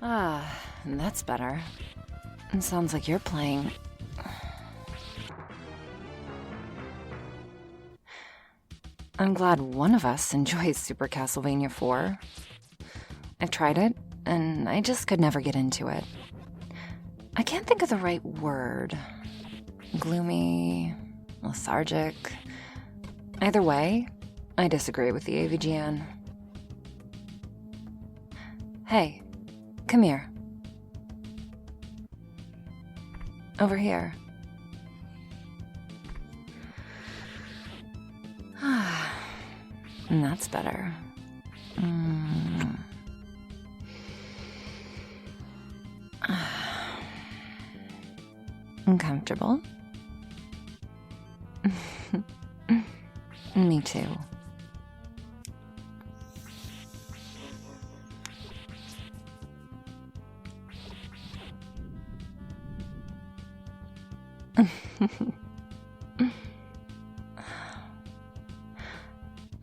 Ah, that's better. It sounds like you're playing. I'm glad one of us enjoys Super Castlevania 4. I've tried it, and I just could never get into it. I can't think of the right word. Gloomy, lethargic. Either way, I disagree with the AVGN. Hey, come here. Over here. That's better. Uncomfortable? Me too.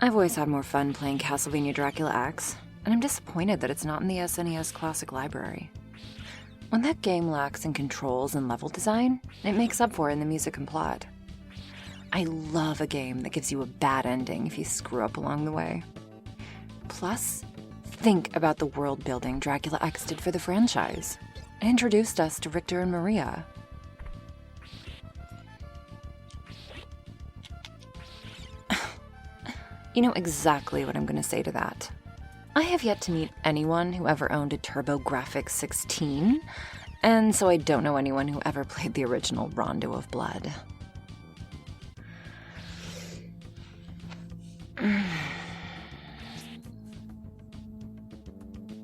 I've always had more fun playing Castlevania Dracula X, and I'm disappointed that it's not in the SNES Classic Library. When that game lacks in controls and level design, it makes up for it in the music and plot. I love a game that gives you a bad ending if you screw up along the way. Plus, think about the world building Dracula X did for the franchise. It introduced us to Richter and Maria. You know exactly what I'm going to say to that. I have yet to meet anyone who ever owned a TurboGrafx 16, and so I don't know anyone who ever played the original Rondo of Blood.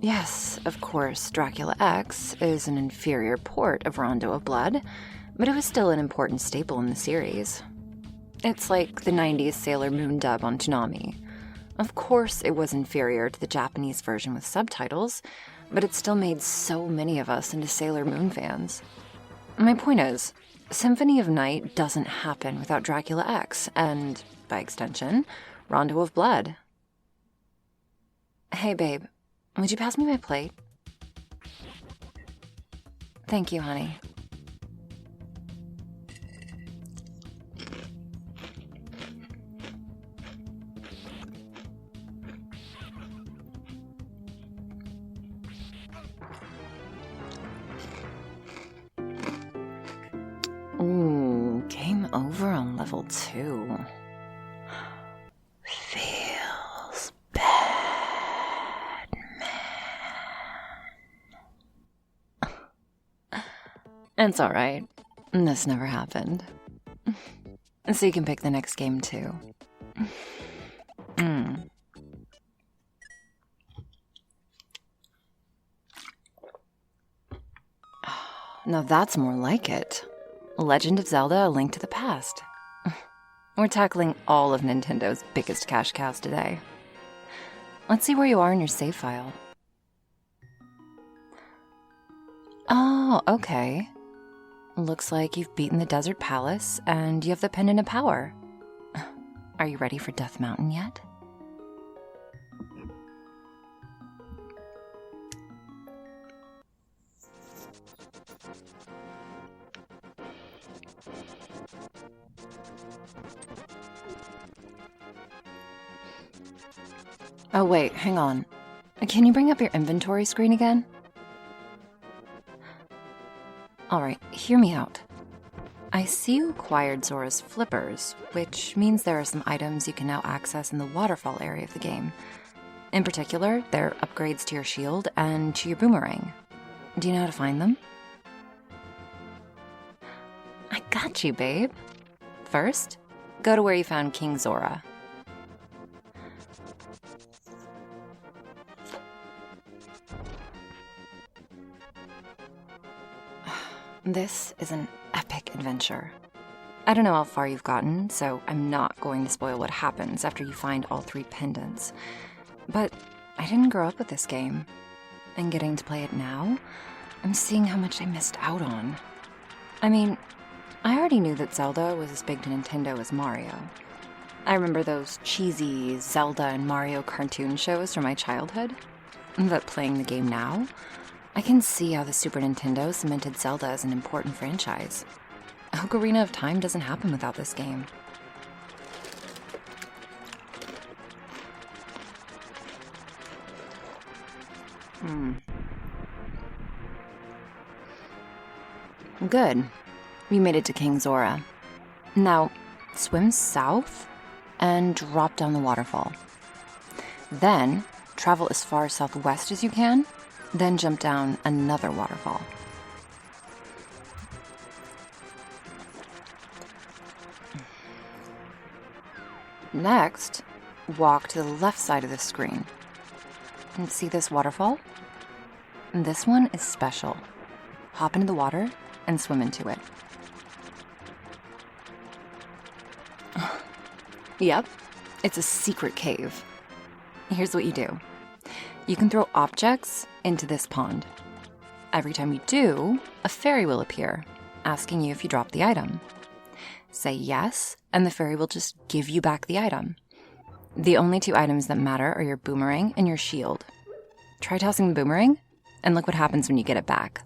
Yes, of course, Dracula X is an inferior port of Rondo of Blood, but it was still an important staple in the series. It's like the 90s Sailor Moon dub on Toonami. Of course it was inferior to the Japanese version with subtitles, but it still made so many of us into Sailor Moon fans. My point is, Symphony of Night doesn't happen without Dracula X, and, by extension, Rondo of Blood. Hey babe, would you pass me my plate? Thank you, honey. Ooh, game over on level 2. Feels bad, man. It's alright. This never happened. So you can pick the next game too. Now that's more like it. Legend of Zelda: A Link to the Past. We're tackling all of Nintendo's biggest cash cows today. Let's see where you are in your save file. Oh, okay. Looks like you've beaten the Desert Palace, and you have the Pendant of Power. Are you ready for Death Mountain yet? Oh wait, hang on. Can you bring up your inventory screen again? Alright, hear me out. I see you acquired Zora's Flippers, which means there are some items you can now access in the waterfall area of the game. In particular, they're upgrades to your shield and to your boomerang. Do you know how to find them? I got you, babe. First, go to where you found King Zora. This is an epic adventure. I don't know how far you've gotten, so I'm not going to spoil what happens after you find all 3 pendants. But I didn't grow up with this game, and getting to play it now, I'm seeing how much I missed out on. I mean, I already knew that Zelda was as big to Nintendo as Mario. I remember those cheesy Zelda and Mario cartoon shows from my childhood, but playing the game now, I can see how the Super Nintendo cemented Zelda as an important franchise. Ocarina of Time doesn't happen without this game. Good. We made it to King Zora. Now, swim south and drop down the waterfall. Then, travel as far southwest as you can, then jump down another waterfall. Next, walk to the left side of the screen. And see this waterfall? This one is special. Hop into the water and swim into it. Yep, it's a secret cave. Here's what you do. You can throw objects into this pond. Every time you do, a fairy will appear, asking you if you dropped the item. Say yes, and the fairy will just give you back the item. The only two items that matter are your boomerang and your shield. Try tossing the boomerang, and look what happens when you get it back.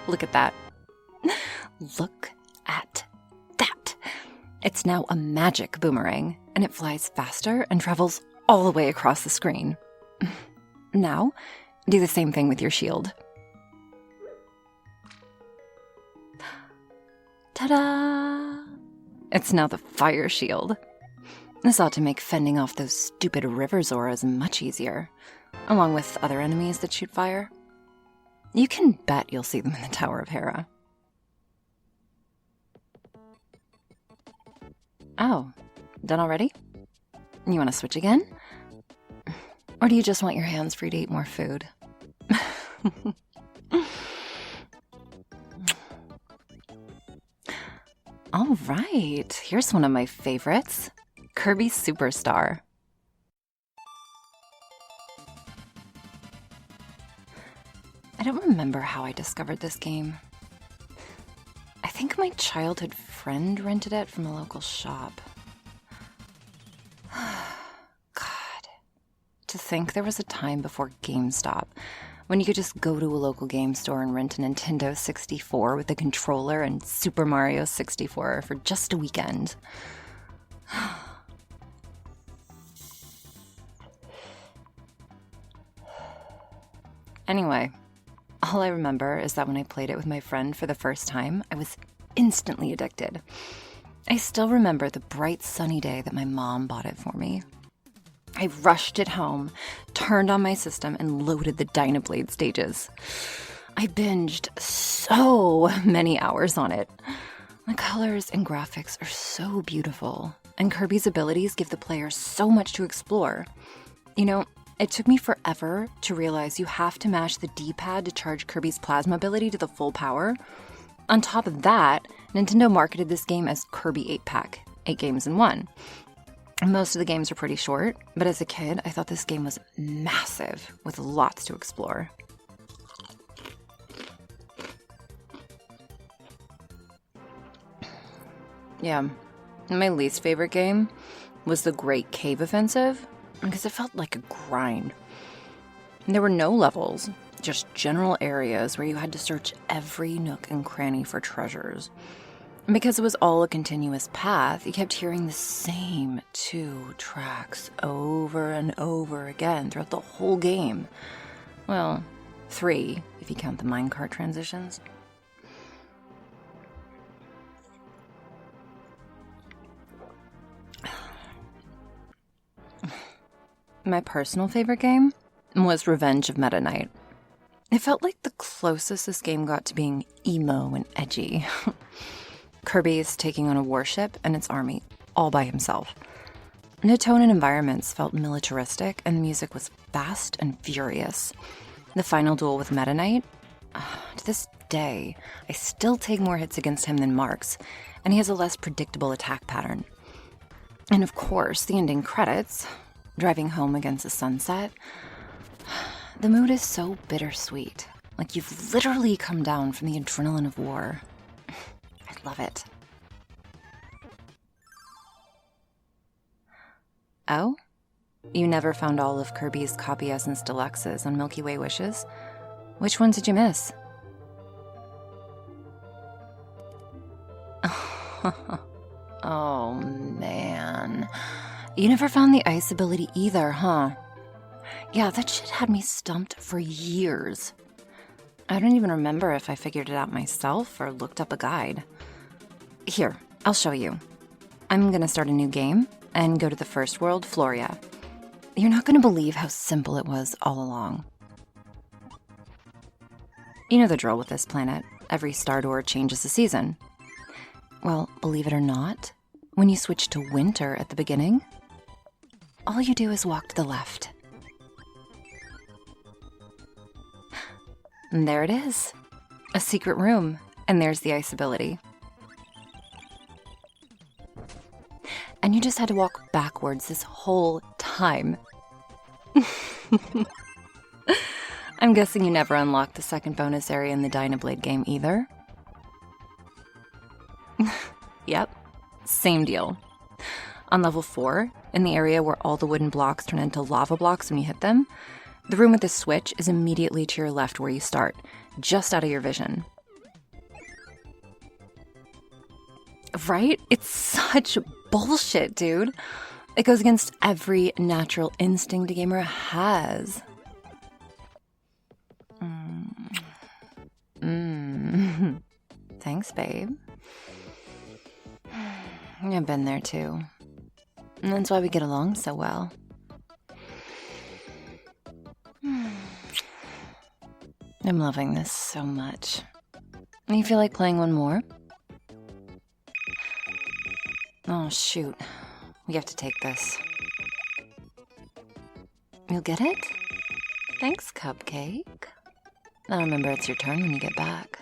Look at that. Look at that. It's now a magic boomerang, and it flies faster and travels all the way across the screen. Now, do the same thing with your shield. Ta-da! It's now the fire shield. This ought to make fending off those stupid river Zoras much easier, along with other enemies that shoot fire. You can bet you'll see them in the Tower of Hera. Oh, done already? You want to switch again? Or do you just want your hands free to eat more food? All right, here's one of my favorites, Kirby Superstar. I don't remember how I discovered this game. I think my childhood friend rented it from a local shop. God. To think there was a time before GameStop when you could just go to a local game store and rent a Nintendo 64 with a controller and Super Mario 64 for just a weekend. Anyway, all I remember is that when I played it with my friend for the first time, I was instantly addicted. I still remember the bright sunny day that my mom bought it for me. I rushed it home, turned on my system, and loaded the Dynablade stages. I binged so many hours on it. The colors and graphics are so beautiful, and Kirby's abilities give the player so much to explore. You know, it took me forever to realize you have to mash the D-pad to charge Kirby's plasma ability to the full power. On top of that, Nintendo marketed this game as Kirby 8-Pack, 8 games in 1. Most of the games are pretty short, but as a kid, I thought this game was massive, with lots to explore. Yeah, my least favorite game was the Great Cave Offensive, because it felt like a grind. And there were no levels, just general areas where you had to search every nook and cranny for treasures. And because it was all a continuous path, you kept hearing the same 2 tracks over and over again throughout the whole game. Well, 3, if you count the minecart transitions. My personal favorite game was Revenge of Meta Knight. It felt like the closest this game got to being emo and edgy. Kirby is taking on a warship and its army all by himself. The tone and environments felt militaristic, and the music was fast and furious. The final duel with Meta Knight? To this day, I still take more hits against him than Mark's, and he has a less predictable attack pattern. And of course, the ending credits, driving home against the sunset. The mood is so bittersweet, like you've literally come down from the adrenaline of war. I love it. Oh? You never found all of Kirby's Copy Essence Deluxes on Milky Way Wishes? Which ones did you miss? Oh, man. You never found the ice ability either, huh? Yeah, that shit had me stumped for years. I don't even remember if I figured it out myself or looked up a guide. Here, I'll show you. I'm gonna start a new game and go to the first world, Floria. You're not gonna believe how simple it was all along. You know the drill with this planet. Every star door changes the season. Well, believe it or not, when you switch to winter at the beginning, all you do is walk to the left. And there it is. A secret room. And there's the ice ability. And you just had to walk backwards this whole time. I'm guessing you never unlocked the second bonus area in the Dynablade game either. Yep, same deal. On level 4, in the area where all the wooden blocks turn into lava blocks when you hit them, the room with the switch is immediately to your left where you start, just out of your vision. Right? It's such bullshit, dude. It goes against every natural instinct a gamer has. Thanks, babe. I've been there too. And that's why we get along so well. I'm loving this so much. You feel like playing one more? Oh, shoot. We have to take this. You'll get it? Thanks, Cupcake. Now remember, it's your turn when you get back.